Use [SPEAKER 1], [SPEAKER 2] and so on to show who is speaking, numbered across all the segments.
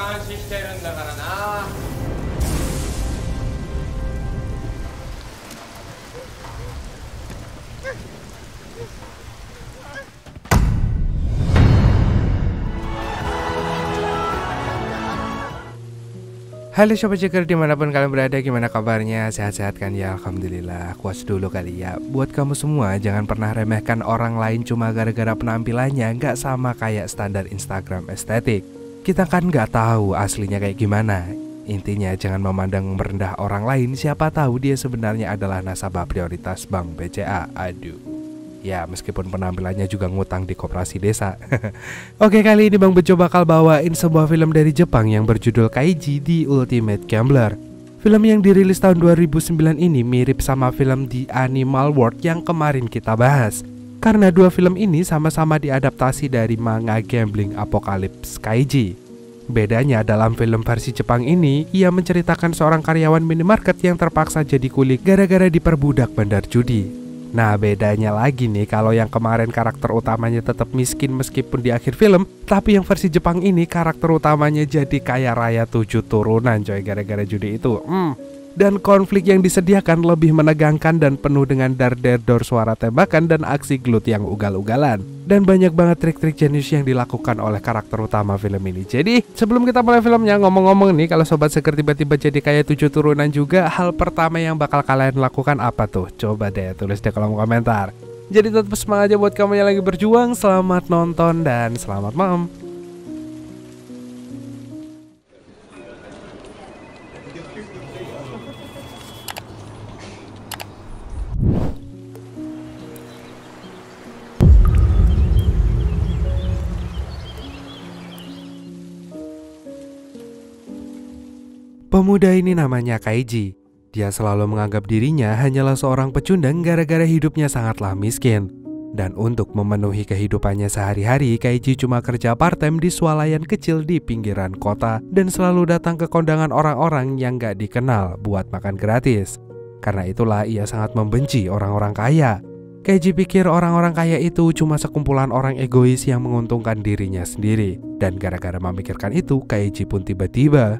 [SPEAKER 1] 監視してるんだからな。
[SPEAKER 2] Halo Sobat Ceker dimanapun kalian berada, gimana kabarnya? Sehat-sehat kan ya? Alhamdulillah. Kuas dulu kali ya. Buat kamu semua, jangan pernah remehkan orang lain cuma gara-gara penampilannya nggak sama kayak standar Instagram estetik. Kita kan nggak tahu aslinya kayak gimana. Intinya jangan memandang merendah orang lain, siapa tahu dia sebenarnya adalah nasabah prioritas Bank BCA. Aduh. Ya meskipun penampilannya juga ngutang di koperasi desa. Oke, kali ini Bang Bejo bakal bawain sebuah film dari Jepang yang berjudul Kaiji The Ultimate Gambler. Film yang dirilis tahun 2009 ini mirip sama film The Animal World yang kemarin kita bahas. Karena dua film ini sama-sama diadaptasi dari manga Gambling Apocalypse Kaiji. Bedanya dalam film versi Jepang ini, ia menceritakan seorang karyawan minimarket yang terpaksa jadi kuli gara-gara diperbudak bandar judi. Nah bedanya lagi nih, kalau yang kemarin karakter utamanya tetap miskin meskipun di akhir film, tapi yang versi Jepang ini karakter utamanya jadi kaya raya 7 turunan coy gara-gara judi itu. Dan konflik yang disediakan lebih menegangkan dan penuh dengan dar-der-dor suara tembakan dan aksi gelut yang ugal-ugalan. Dan banyak banget trik-trik jenius yang dilakukan oleh karakter utama film ini. Jadi sebelum kita mulai filmnya, ngomong-ngomong nih, kalau Sobat Seger tiba-tiba jadi kayak 7 turunan juga, hal pertama yang bakal kalian lakukan apa tuh? Coba deh tulis di kolom komentar. Jadi tetap semangat aja buat kamu yang lagi berjuang. Selamat nonton dan selamat malam. Pemuda ini namanya Kaiji. Dia selalu menganggap dirinya hanyalah seorang pecundang gara-gara hidupnya sangatlah miskin. Dan untuk memenuhi kehidupannya sehari-hari, Kaiji cuma kerja part-time di swalayan kecil di pinggiran kota dan selalu datang ke kondangan orang-orang yang gak dikenal buat makan gratis. Karena itulah ia sangat membenci orang-orang kaya. Kaiji pikir orang-orang kaya itu cuma sekumpulan orang egois yang menguntungkan dirinya sendiri. Dan gara-gara memikirkan itu, Kaiji pun tiba-tiba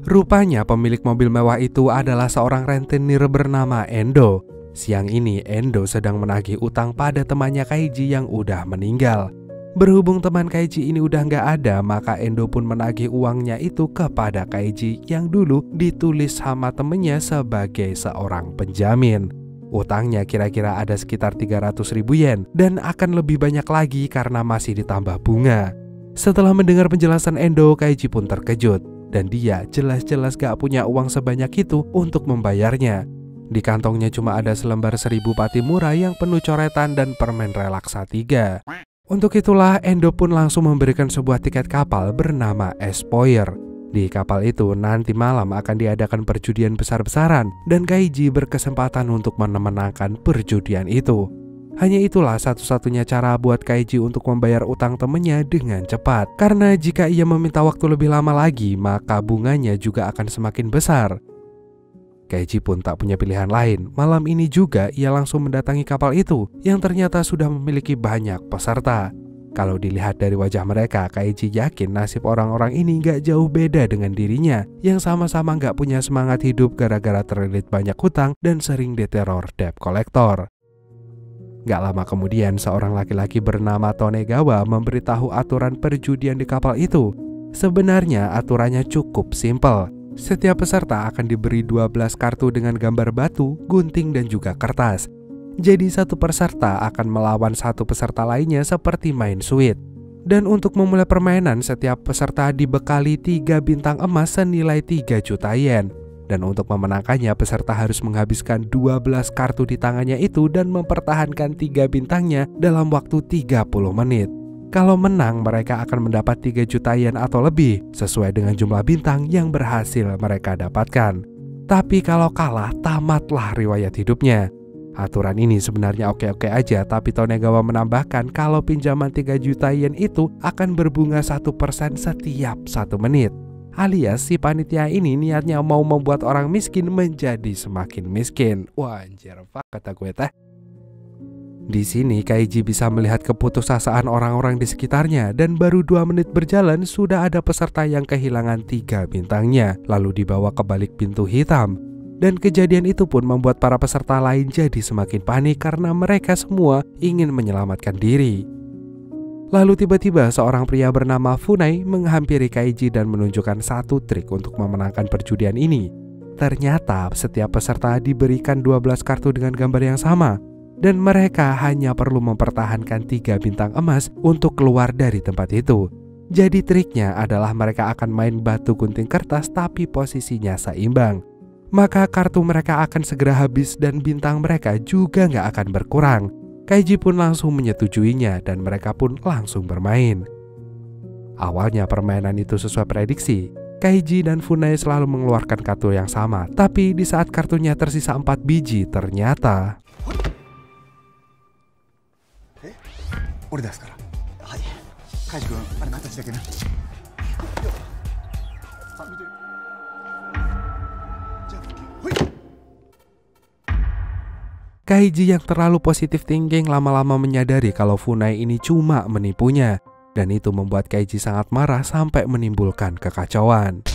[SPEAKER 2] rupanya pemilik mobil mewah itu adalah seorang rentenir bernama Endo. Siang ini Endo sedang menagih utang pada temannya Kaiji yang udah meninggal. Berhubung teman Kaiji ini udah nggak ada, maka Endo pun menagih uangnya itu kepada Kaiji yang dulu ditulis sama temennya sebagai seorang penjamin. Utangnya kira-kira ada sekitar 300.000 yen dan akan lebih banyak lagi karena masih ditambah bunga. Setelah mendengar penjelasan Endo, Kaiji pun terkejut dan dia jelas-jelas gak punya uang sebanyak itu untuk membayarnya. Di kantongnya cuma ada selembar 1000 pati murah yang penuh coretan dan permen relaksa 3. Untuk itulah Endo pun langsung memberikan sebuah tiket kapal bernama Espoir. Di kapal itu nanti malam akan diadakan perjudian besar-besaran dan Kaiji berkesempatan untuk memenangkan perjudian itu. Hanya itulah satu-satunya cara buat Kaiji untuk membayar utang temennya dengan cepat. Karena jika ia meminta waktu lebih lama lagi, maka bunganya juga akan semakin besar. Kaiji pun tak punya pilihan lain. Malam ini juga ia langsung mendatangi kapal itu yang ternyata sudah memiliki banyak peserta. Kalau dilihat dari wajah mereka, Kaiji yakin nasib orang-orang ini gak jauh beda dengan dirinya yang sama-sama gak punya semangat hidup gara-gara terlilit banyak hutang dan sering diteror debt collector. Gak lama kemudian seorang laki-laki bernama Tonegawa memberitahu aturan perjudian di kapal itu. Sebenarnya aturannya cukup simpel. Setiap peserta akan diberi 12 kartu dengan gambar batu, gunting dan juga kertas. Jadi satu peserta akan melawan satu peserta lainnya seperti main suit. Dan untuk memulai permainan, setiap peserta dibekali 3 bintang emas senilai 3 juta yen. Dan untuk memenangkannya, peserta harus menghabiskan 12 kartu di tangannya itu dan mempertahankan 3 bintangnya dalam waktu 30 menit. Kalau menang, mereka akan mendapat 3 juta yen atau lebih, sesuai dengan jumlah bintang yang berhasil mereka dapatkan. Tapi kalau kalah, tamatlah riwayat hidupnya. Aturan ini sebenarnya oke-oke aja, tapi Tonegawa menambahkan kalau pinjaman 3 juta yen itu akan berbunga 1% setiap 1 menit. alias si panitia ini niatnya mau membuat orang miskin menjadi semakin miskin. Wah anjir, fuck kata gue teh. Di sini Kaiji bisa melihat keputusasaan orang-orang di sekitarnya dan baru 2 menit berjalan sudah ada peserta yang kehilangan 3 bintangnya lalu dibawa ke balik pintu hitam. Dan kejadian itu pun membuat para peserta lain jadi semakin panik karena mereka semua ingin menyelamatkan diri. Lalu tiba-tiba seorang pria bernama Funai menghampiri Kaiji dan menunjukkan satu trik untuk memenangkan perjudian ini. Ternyata setiap peserta diberikan 12 kartu dengan gambar yang sama. Dan mereka hanya perlu mempertahankan 3 bintang emas untuk keluar dari tempat itu. Jadi triknya adalah mereka akan main batu gunting kertas tapi posisinya seimbang. Maka kartu mereka akan segera habis dan bintang mereka juga nggak akan berkurang. Kaiji pun langsung menyetujuinya dan mereka pun langsung bermain. Awalnya permainan itu sesuai prediksi. Kaiji dan Funai selalu mengeluarkan kartu yang sama. Tapi di saat kartunya tersisa 4 biji ternyata...
[SPEAKER 3] 俺出すから。はい。カイジ君、あれ形だけな。あ、見て。じゃあ、ほい。
[SPEAKER 2] Kaiji yang terlalu positif thinking lama-lama menyadari kalau Funai ini cuma menipunya. Dan itu membuat Kaiji sangat marah sampai menimbulkan kekacauan.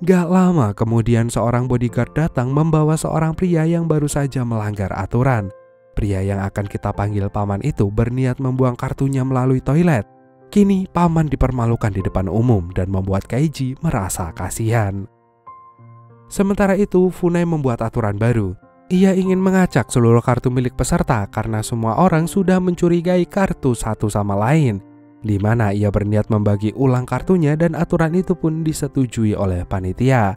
[SPEAKER 2] Gak lama kemudian seorang bodyguard datang membawa seorang pria yang baru saja melanggar aturan. Pria yang akan kita panggil paman itu berniat membuang kartunya melalui toilet. Kini paman dipermalukan di depan umum dan membuat Kaiji merasa kasihan. Sementara itu Funai membuat aturan baru. Ia ingin mengacak seluruh kartu milik peserta karena semua orang sudah mencurigai kartu satu sama lain. Di mana ia berniat membagi ulang kartunya dan aturan itu pun disetujui oleh panitia.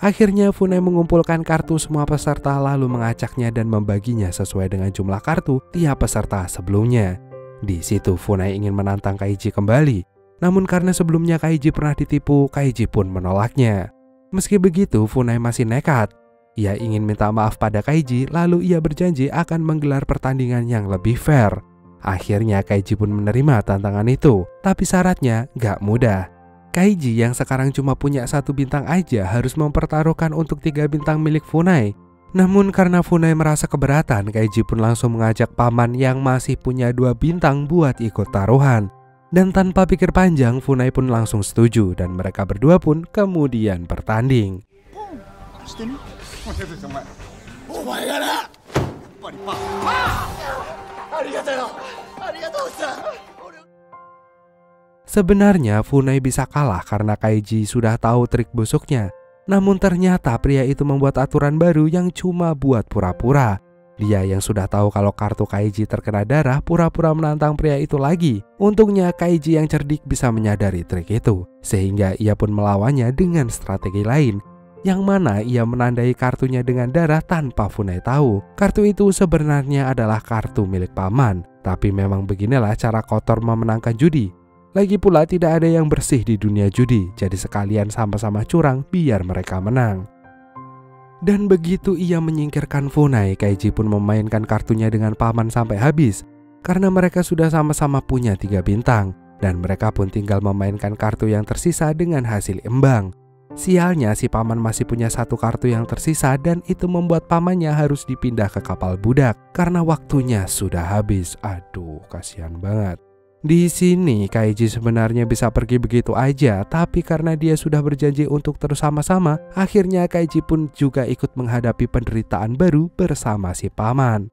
[SPEAKER 2] Akhirnya Funai mengumpulkan kartu semua peserta lalu mengacaknya dan membaginya sesuai dengan jumlah kartu tiap peserta sebelumnya. Di situ Funai ingin menantang Kaiji kembali. Namun karena sebelumnya Kaiji pernah ditipu, Kaiji pun menolaknya. Meski begitu Funai masih nekat. Ia ingin minta maaf pada Kaiji lalu ia berjanji akan menggelar pertandingan yang lebih fair. Akhirnya Kaiji pun menerima tantangan itu, tapi syaratnya gak mudah. Kaiji yang sekarang cuma punya 1 bintang aja harus mempertaruhkan untuk 3 bintang milik Funai. Namun karena Funai merasa keberatan, Kaiji pun langsung mengajak paman yang masih punya 2 bintang buat ikut taruhan. Dan tanpa pikir panjang, Funai pun langsung setuju dan mereka berdua pun kemudian bertanding. Sebenarnya Funai bisa kalah karena Kaiji sudah tahu trik busuknya. Namun ternyata pria itu membuat aturan baru yang cuma buat pura-pura. Dia yang sudah tahu kalau kartu Kaiji terkena darah pura-pura menantang pria itu lagi. Untungnya Kaiji yang cerdik bisa menyadari trik itu. Sehingga ia pun melawannya dengan strategi lain. Yang mana ia menandai kartunya dengan darah tanpa Funai tahu. Kartu itu sebenarnya adalah kartu milik paman. Tapi memang beginilah cara kotor memenangkan judi. Lagi pula tidak ada yang bersih di dunia judi. Jadi sekalian sama-sama curang biar mereka menang. Dan begitu ia menyingkirkan Funai, Kaiji pun memainkan kartunya dengan paman sampai habis. Karena mereka sudah sama-sama punya 3 bintang. Dan mereka pun tinggal memainkan kartu yang tersisa dengan hasil imbang. Sialnya si paman masih punya 1 kartu yang tersisa dan itu membuat pamannya harus dipindah ke kapal budak karena waktunya sudah habis. Aduh, kasihan banget. Di sini Kaiji sebenarnya bisa pergi begitu aja, tapi karena dia sudah berjanji untuk terus sama-sama, akhirnya Kaiji pun juga ikut menghadapi penderitaan baru bersama si paman.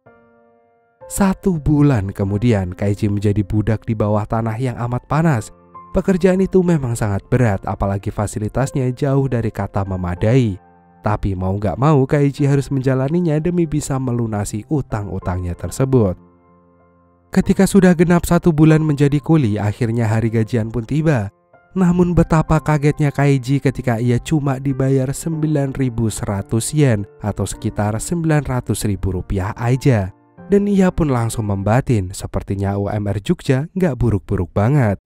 [SPEAKER 2] 1 bulan kemudian Kaiji menjadi budak di bawah tanah yang amat panas. Pekerjaan itu memang sangat berat, apalagi fasilitasnya jauh dari kata memadai. Tapi mau gak mau Kaiji harus menjalaninya demi bisa melunasi utang-utangnya tersebut. Ketika sudah genap 1 bulan menjadi kuli, akhirnya hari gajian pun tiba. Namun betapa kagetnya Kaiji ketika ia cuma dibayar 9.100 yen atau sekitar 900.000 rupiah aja. Dan ia pun langsung membatin, sepertinya UMR Jogja gak buruk-buruk banget.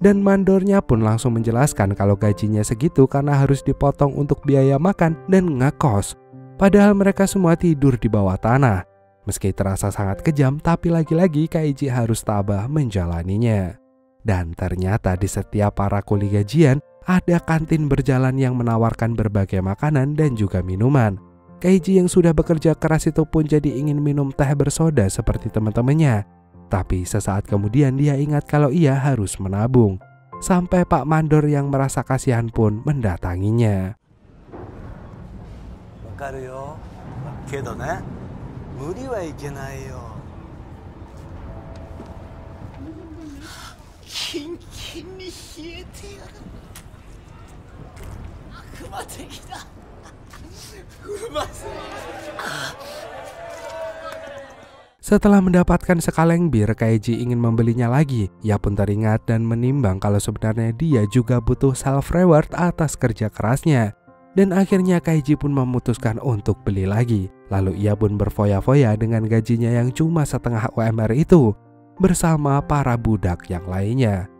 [SPEAKER 2] Dan mandornya pun langsung menjelaskan kalau gajinya segitu karena harus dipotong untuk biaya makan dan ngekos. Padahal mereka semua tidur di bawah tanah. Meski terasa sangat kejam, tapi lagi-lagi Kaiji harus tabah menjalaninya. Dan ternyata di setiap para kuli gajian, ada kantin berjalan yang menawarkan berbagai makanan dan juga minuman. Kaiji yang sudah bekerja keras itu pun jadi ingin minum teh bersoda seperti teman-temannya. Tapi sesaat kemudian dia ingat kalau ia harus menabung. Sampai Pak Mandor yang merasa kasihan pun mendatanginya.
[SPEAKER 4] わかるよ。けどね、無理はいけないよ。キンキンに冷えてやる。悪魔的だ。うますぎ。
[SPEAKER 2] Setelah mendapatkan sekaleng bir, Kaiji ingin membelinya lagi. Ia pun teringat dan menimbang kalau sebenarnya dia juga butuh self-reward atas kerja kerasnya. Dan akhirnya Kaiji pun memutuskan untuk beli lagi. Lalu ia pun berfoya-foya dengan gajinya yang cuma setengah UMR itu bersama para budak yang lainnya.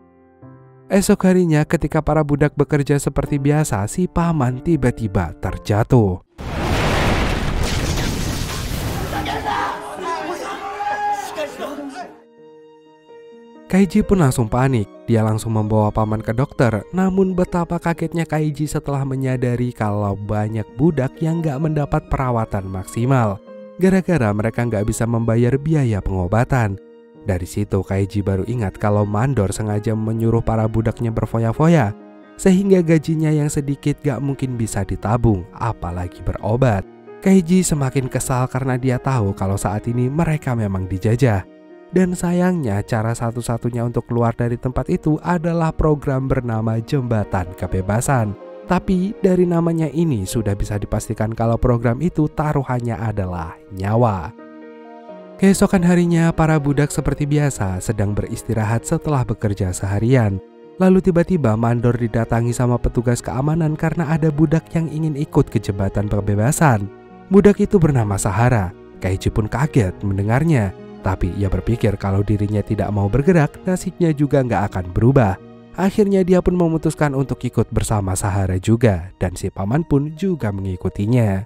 [SPEAKER 2] Esok harinya ketika para budak bekerja seperti biasa, si paman tiba-tiba terjatuh. Kaiji pun langsung panik. Dia langsung membawa paman ke dokter. Namun betapa kagetnya Kaiji setelah menyadari kalau banyak budak yang gak mendapat perawatan maksimal gara-gara mereka gak bisa membayar biaya pengobatan. Dari situ Kaiji baru ingat kalau Mandor sengaja menyuruh para budaknya berfoya-foya sehingga gajinya yang sedikit gak mungkin bisa ditabung, apalagi berobat. Kaiji semakin kesal karena dia tahu kalau saat ini mereka memang dijajah. Dan sayangnya cara satu-satunya untuk keluar dari tempat itu adalah program bernama Jembatan Kebebasan. Tapi dari namanya ini sudah bisa dipastikan kalau program itu taruhannya adalah nyawa. Keesokan harinya para budak seperti biasa sedang beristirahat setelah bekerja seharian. Lalu tiba-tiba Mandor didatangi sama petugas keamanan karena ada budak yang ingin ikut ke Jembatan Kebebasan. Budak itu bernama Sahara. Kaiji pun kaget mendengarnya. Tapi ia berpikir kalau dirinya tidak mau bergerak, nasibnya juga nggak akan berubah. Akhirnya dia pun memutuskan untuk ikut bersama Sahara juga, dan si paman pun juga mengikutinya.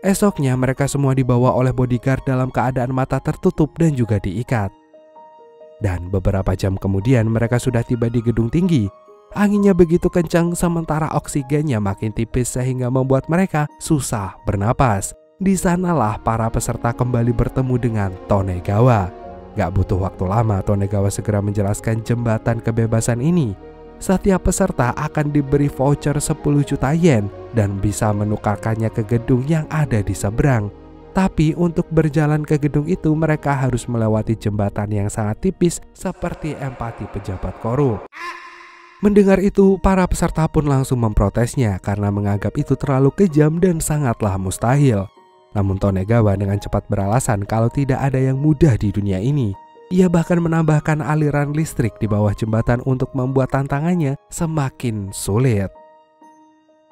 [SPEAKER 2] Esoknya mereka semua dibawa oleh bodyguard dalam keadaan mata tertutup dan juga diikat. Dan beberapa jam kemudian mereka sudah tiba di gedung tinggi. Anginnya begitu kencang sementara oksigennya makin tipis sehingga membuat mereka susah bernapas. Di sanalah para peserta kembali bertemu dengan Tonegawa. Gak butuh waktu lama, Tonegawa segera menjelaskan jembatan kebebasan ini. Setiap peserta akan diberi voucher 10 juta yen dan bisa menukarkannya ke gedung yang ada di seberang. Tapi untuk berjalan ke gedung itu mereka harus melewati jembatan yang sangat tipis seperti empati pejabat korup. Mendengar itu, para peserta pun langsung memprotesnya karena menganggap itu terlalu kejam dan sangatlah mustahil. Namun Tonegawa dengan cepat beralasan kalau tidak ada yang mudah di dunia ini. Ia bahkan menambahkan aliran listrik di bawah jembatan untuk membuat tantangannya semakin sulit.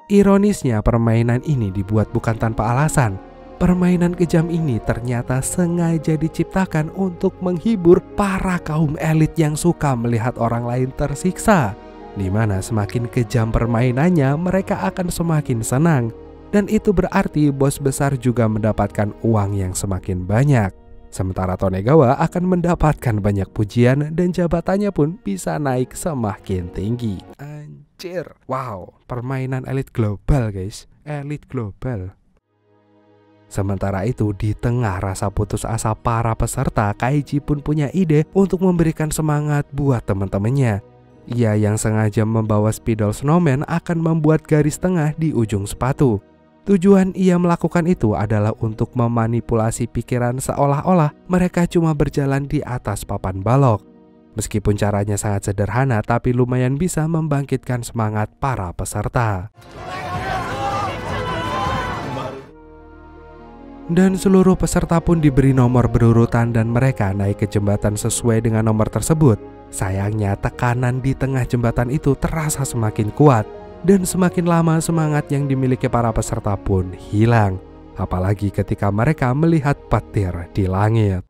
[SPEAKER 2] Ironisnya permainan ini dibuat bukan tanpa alasan. Permainan kejam ini ternyata sengaja diciptakan untuk menghibur para kaum elit yang suka melihat orang lain tersiksa. Di mana semakin kejam permainannya, mereka akan semakin senang. Dan itu berarti bos besar juga mendapatkan uang yang semakin banyak. Sementara Tonegawa akan mendapatkan banyak pujian dan jabatannya pun bisa naik semakin tinggi. Anjir, wow, permainan elit global guys, elit global. Sementara itu di tengah rasa putus asa para peserta, Kaiji pun punya ide untuk memberikan semangat buat teman-temannya. Ia yang sengaja membawa spidol snowman akan membuat garis tengah di ujung sepatu. Tujuan ia melakukan itu adalah untuk memanipulasi pikiran seolah-olah mereka cuma berjalan di atas papan balok. Meskipun caranya sangat sederhana, tapi lumayan bisa membangkitkan semangat para peserta. Dan seluruh peserta pun diberi nomor berurutan dan mereka naik ke jembatan sesuai dengan nomor tersebut. Sayangnya tekanan di tengah jembatan itu terasa semakin kuat. Dan semakin lama semangat yang dimiliki para peserta pun hilang. Apalagi ketika mereka melihat petir di langit.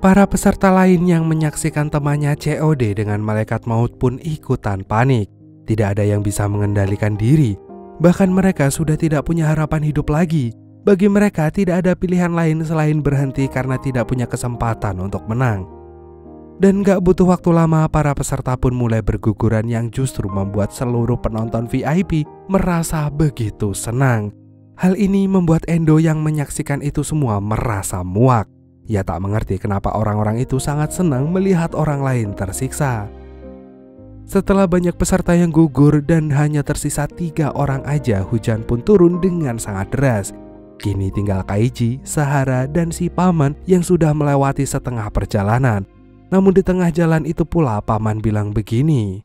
[SPEAKER 2] Para peserta lain yang menyaksikan temannya COD dengan malaikat maut pun ikutan panik. Tidak ada yang bisa mengendalikan diri. Bahkan mereka sudah tidak punya harapan hidup lagi. Bagi mereka tidak ada pilihan lain selain berhenti karena tidak punya kesempatan untuk menang. Dan gak butuh waktu lama, para peserta pun mulai berguguran yang justru membuat seluruh penonton VIP merasa begitu senang. Hal ini membuat Endo yang menyaksikan itu semua merasa muak. Ia tak mengerti kenapa orang-orang itu sangat senang melihat orang lain tersiksa. Setelah banyak peserta yang gugur dan hanya tersisa 3 orang aja, hujan pun turun dengan sangat deras. Kini tinggal Kaiji, Sahara, dan si paman yang sudah melewati setengah perjalanan. Namun di tengah jalan itu pula paman bilang begini.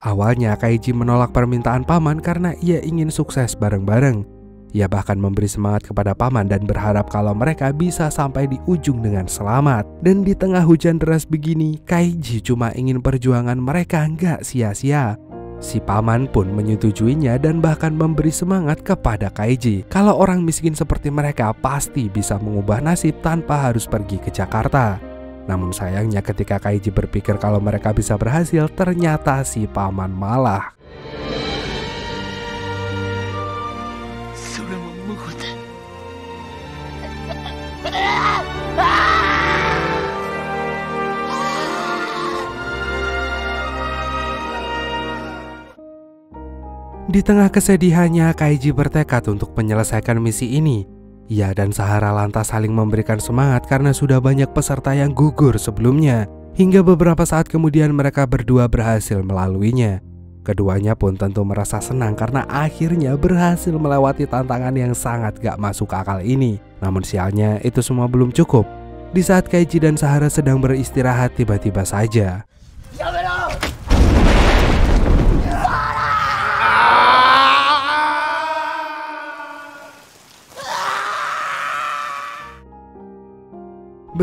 [SPEAKER 2] Awalnya Kaiji menolak permintaan paman karena ia ingin sukses bareng-bareng. Ia bahkan memberi semangat kepada paman dan berharap kalau mereka bisa sampai di ujung dengan selamat. Dan di tengah hujan deras begini, Kaiji cuma ingin perjuangan mereka nggak sia-sia. Si paman pun menyetujuinya dan bahkan memberi semangat kepada Kaiji. Kalau orang miskin seperti mereka pasti bisa mengubah nasib tanpa harus pergi ke Jakarta. Namun sayangnya ketika Kaiji berpikir kalau mereka bisa berhasil, ternyata si paman malah. Di tengah kesedihannya, Kaiji bertekad untuk menyelesaikan misi ini. Ia dan Sahara lantas saling memberikan semangat karena sudah banyak peserta yang gugur sebelumnya. Hingga beberapa saat kemudian mereka berdua berhasil melaluinya. Keduanya pun tentu merasa senang karena akhirnya berhasil melewati tantangan yang sangat gak masuk akal ini. Namun sialnya itu semua belum cukup. Di saat Kaiji dan Sahara sedang beristirahat, tiba-tiba saja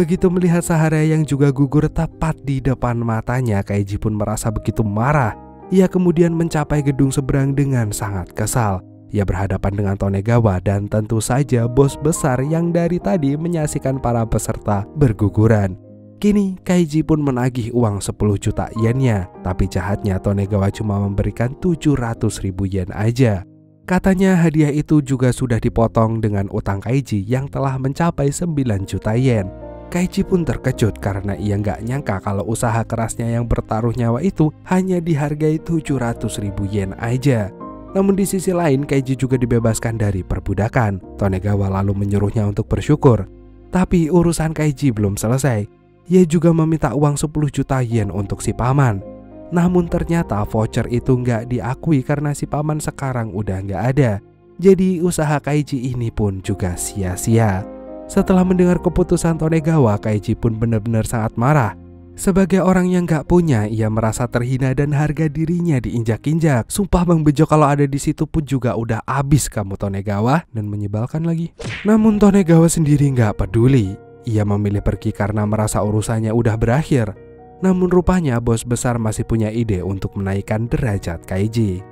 [SPEAKER 2] begitu melihat Sahara yang juga gugur tepat di depan matanya, Kaiji pun merasa begitu marah. Ia kemudian mencapai gedung seberang dengan sangat kesal. Ia berhadapan dengan Tonegawa dan tentu saja bos besar yang dari tadi menyaksikan para peserta berguguran. Kini Kaiji pun menagih uang 10 juta yennya, tapi jahatnya Tonegawa cuma memberikan 700.000 yen aja. Katanya hadiah itu juga sudah dipotong dengan utang Kaiji yang telah mencapai 9 juta yen. Kaiji pun terkejut karena ia nggak nyangka kalau usaha kerasnya yang bertaruh nyawa itu hanya dihargai 700.000 yen aja. Namun di sisi lain, Kaiji juga dibebaskan dari perbudakan. Tonegawa lalu menyuruhnya untuk bersyukur. Tapi urusan Kaiji belum selesai. Ia juga meminta uang 10 juta yen untuk si paman. Namun ternyata voucher itu nggak diakui karena si paman sekarang udah nggak ada. Jadi usaha Kaiji ini pun juga sia-sia. Setelah mendengar keputusan Tonegawa, Kaiji pun benar-benar sangat marah. Sebagai orang yang gak punya, ia merasa terhina dan harga dirinya diinjak-injak. Sumpah Bang Bejo, kalau ada di situ pun juga udah abis kamu Tonegawa, dan menyebalkan lagi. Namun Tonegawa sendiri gak peduli. Ia memilih pergi karena merasa urusannya udah berakhir. Namun rupanya bos besar masih punya ide untuk menaikkan derajat Kaiji.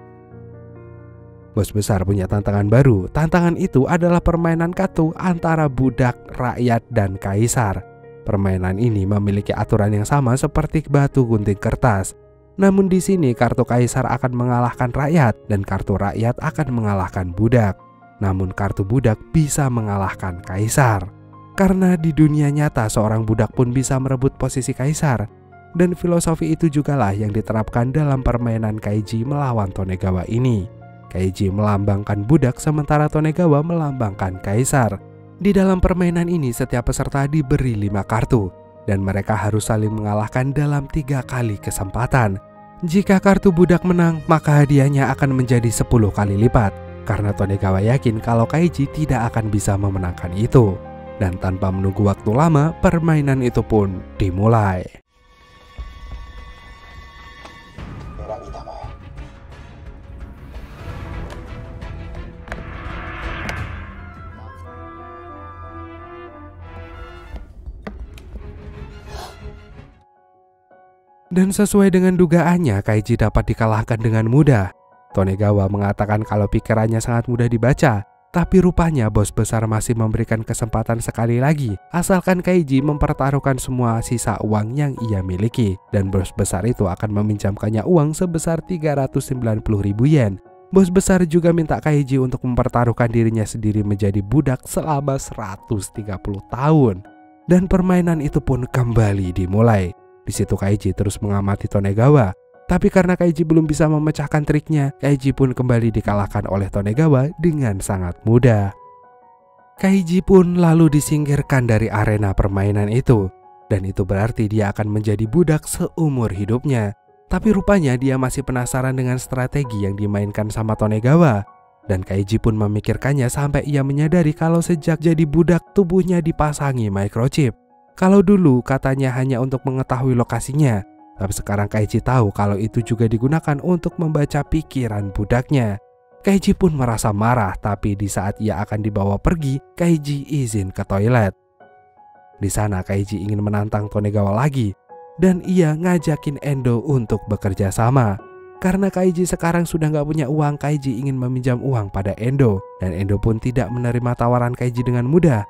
[SPEAKER 2] Bos besar punya tantangan baru. Tantangan itu adalah permainan kartu antara budak, rakyat, dan kaisar. Permainan ini memiliki aturan yang sama seperti batu gunting kertas. Namun di sini kartu kaisar akan mengalahkan rakyat dan kartu rakyat akan mengalahkan budak. Namun kartu budak bisa mengalahkan kaisar. Karena di dunia nyata seorang budak pun bisa merebut posisi kaisar. Dan filosofi itu jugalah yang diterapkan dalam permainan Kaiji melawan Tonegawa ini. Kaiji melambangkan budak sementara Tonegawa melambangkan kaisar. Di dalam permainan ini setiap peserta diberi 5 kartu dan mereka harus saling mengalahkan dalam 3 kali kesempatan. Jika kartu budak menang, maka hadiahnya akan menjadi 10 kali lipat. Karena Tonegawa yakin kalau Kaiji tidak akan bisa memenangkan itu. Dan tanpa menunggu waktu lama, permainan itu pun dimulai. Dan sesuai dengan dugaannya, Kaiji dapat dikalahkan dengan mudah. Tonegawa mengatakan kalau pikirannya sangat mudah dibaca, tapi rupanya bos besar masih memberikan kesempatan sekali lagi, asalkan Kaiji mempertaruhkan semua sisa uang yang ia miliki. Dan bos besar itu akan meminjamkannya uang sebesar 390.000 yen. Bos besar juga minta Kaiji untuk mempertaruhkan dirinya sendiri menjadi budak selama 130 tahun. Dan permainan itu pun kembali dimulai. Di situ Kaiji terus mengamati Tonegawa. Tapi karena Kaiji belum bisa memecahkan triknya, Kaiji pun kembali dikalahkan oleh Tonegawa dengan sangat mudah. Kaiji pun lalu disingkirkan dari arena permainan itu. Dan itu berarti dia akan menjadi budak seumur hidupnya. Tapi rupanya dia masih penasaran dengan strategi yang dimainkan sama Tonegawa. Dan Kaiji pun memikirkannya sampai ia menyadari kalau sejak jadi budak tubuhnya dipasangi microchip. Kalau dulu katanya hanya untuk mengetahui lokasinya, tapi sekarang Kaiji tahu kalau itu juga digunakan untuk membaca pikiran budaknya. Kaiji pun merasa marah, tapi di saat ia akan dibawa pergi, Kaiji izin ke toilet. Di sana Kaiji ingin menantang Tonegawa lagi, dan ia ngajakin Endo untuk bekerja sama. Karena Kaiji sekarang sudah gak punya uang, Kaiji ingin meminjam uang pada Endo, dan Endo pun tidak menerima tawaran Kaiji dengan mudah.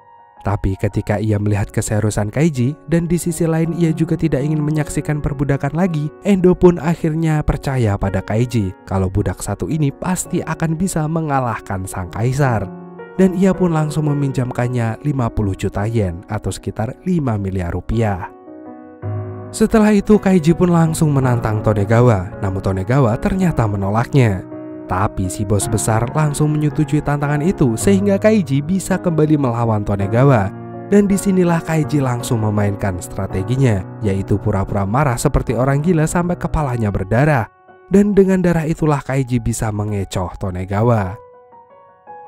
[SPEAKER 2] Tapi ketika ia melihat keseriusan Kaiji dan di sisi lain ia juga tidak ingin menyaksikan perbudakan lagi, Endo pun akhirnya percaya pada Kaiji kalau budak satu ini pasti akan bisa mengalahkan sang kaisar. Dan ia pun langsung meminjamkannya 50 juta yen atau sekitar 5 miliar rupiah. Setelah itu Kaiji pun langsung menantang Tonegawa, namun Tonegawa ternyata menolaknya. Tapi si bos besar langsung menyetujui tantangan itu sehingga Kaiji bisa kembali melawan Tonegawa. Dan disinilah Kaiji langsung memainkan strateginya, yaitu pura-pura marah seperti orang gila sampai kepalanya berdarah. Dan dengan darah itulah Kaiji bisa mengecoh Tonegawa.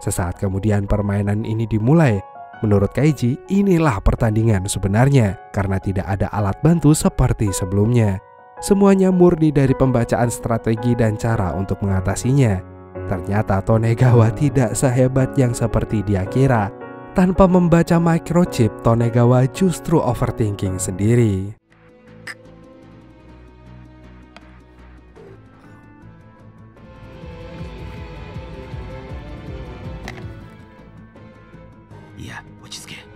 [SPEAKER 2] Sesaat kemudian permainan ini dimulai. Menurut Kaiji, inilah pertandingan sebenarnya karena tidak ada alat bantu seperti sebelumnya. Semuanya murni dari pembacaan strategi dan cara untuk mengatasinya. Ternyata Tonegawa tidak sehebat yang seperti dia kira. Tanpa membaca microchip, Tonegawa justru overthinking sendiri.
[SPEAKER 4] Iya, ochitsuke.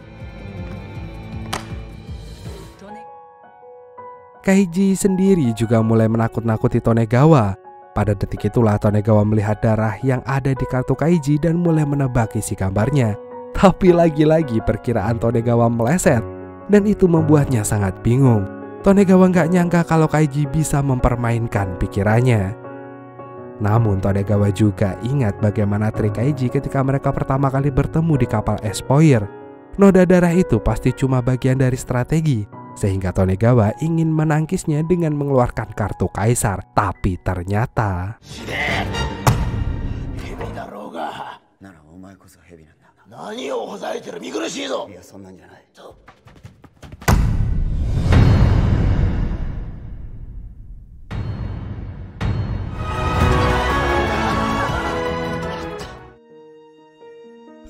[SPEAKER 2] Kaiji sendiri juga mulai menakut-nakuti Tonegawa. Pada detik itulah Tonegawa melihat darah yang ada di kartu Kaiji dan mulai menebak isi gambarnya. Tapi lagi-lagi perkiraan Tonegawa meleset, dan itu membuatnya sangat bingung. Tonegawa nggak nyangka kalau Kaiji bisa mempermainkan pikirannya. Namun Tonegawa juga ingat bagaimana trik Kaiji ketika mereka pertama kali bertemu di kapal Espoir. Noda darah itu pasti cuma bagian dari strategi, sehingga Tonegawa ingin menangkisnya dengan mengeluarkan kartu kaisar. Tapi ternyata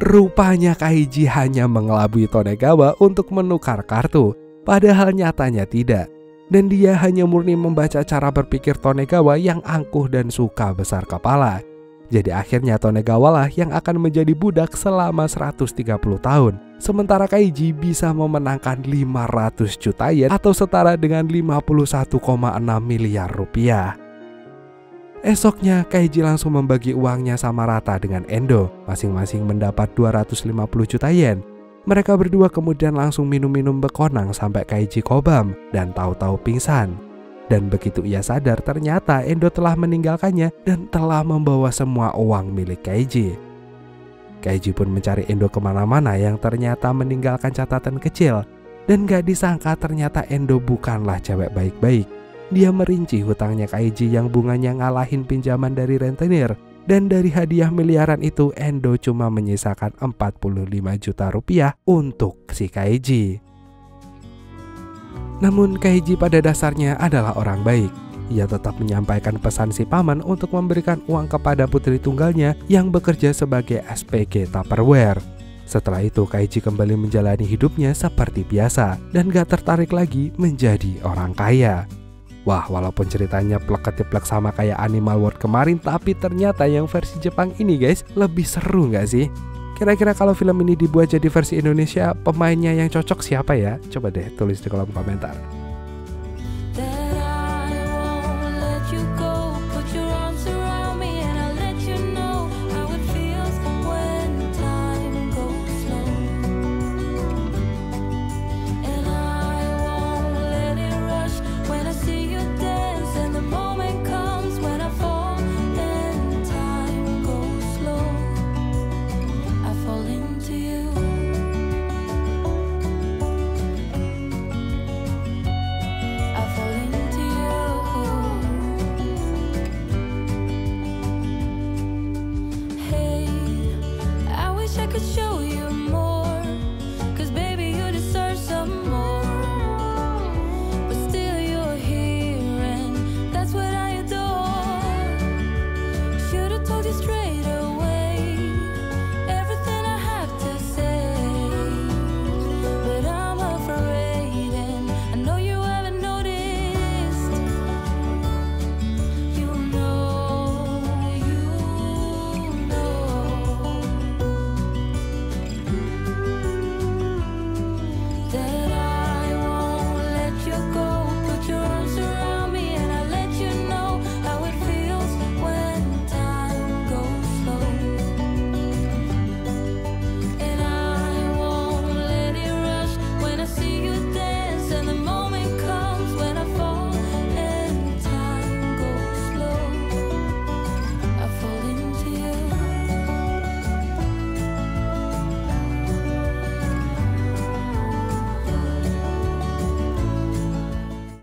[SPEAKER 2] rupanya Kaiji hanya mengelabui Tonegawa untuk menukar kartu. Padahal nyatanya tidak. Dan dia hanya murni membaca cara berpikir Tonegawa yang angkuh dan suka besar kepala. Jadi akhirnya Tonegawa lah yang akan menjadi budak selama 130 tahun. Sementara Kaiji bisa memenangkan 500 juta yen atau setara dengan 51,6 miliar rupiah. Esoknya Kaiji langsung membagi uangnya sama rata dengan Endo. Masing-masing mendapat 250 juta yen. Mereka berdua kemudian langsung minum-minum bekonang sampai Kaiji kobam dan tahu-tahu pingsan. Dan begitu ia sadar ternyata Endo telah meninggalkannya dan telah membawa semua uang milik Kaiji. Kaiji pun mencari Endo kemana-mana yang ternyata meninggalkan catatan kecil. Dan gak disangka ternyata Endo bukanlah cewek baik-baik. Dia merinci hutangnya Kaiji yang bunganya ngalahin pinjaman dari rentenir. Dan dari hadiah miliaran itu Endo cuma menyisakan 45 juta rupiah untuk si Kaiji. Namun Kaiji pada dasarnya adalah orang baik. Ia tetap menyampaikan pesan si paman untuk memberikan uang kepada putri tunggalnya yang bekerja sebagai SPG Tupperware. Setelah itu Kaiji kembali menjalani hidupnya seperti biasa dan gak tertarik lagi menjadi orang kaya. Wah, walaupun ceritanya plek-ketiplek sama kayak Animal World kemarin, tapi ternyata yang versi Jepang ini guys lebih seru nggak sih? Kira-kira kalau film ini dibuat jadi versi Indonesia, pemainnya yang cocok siapa ya? Coba deh tulis di kolom komentar.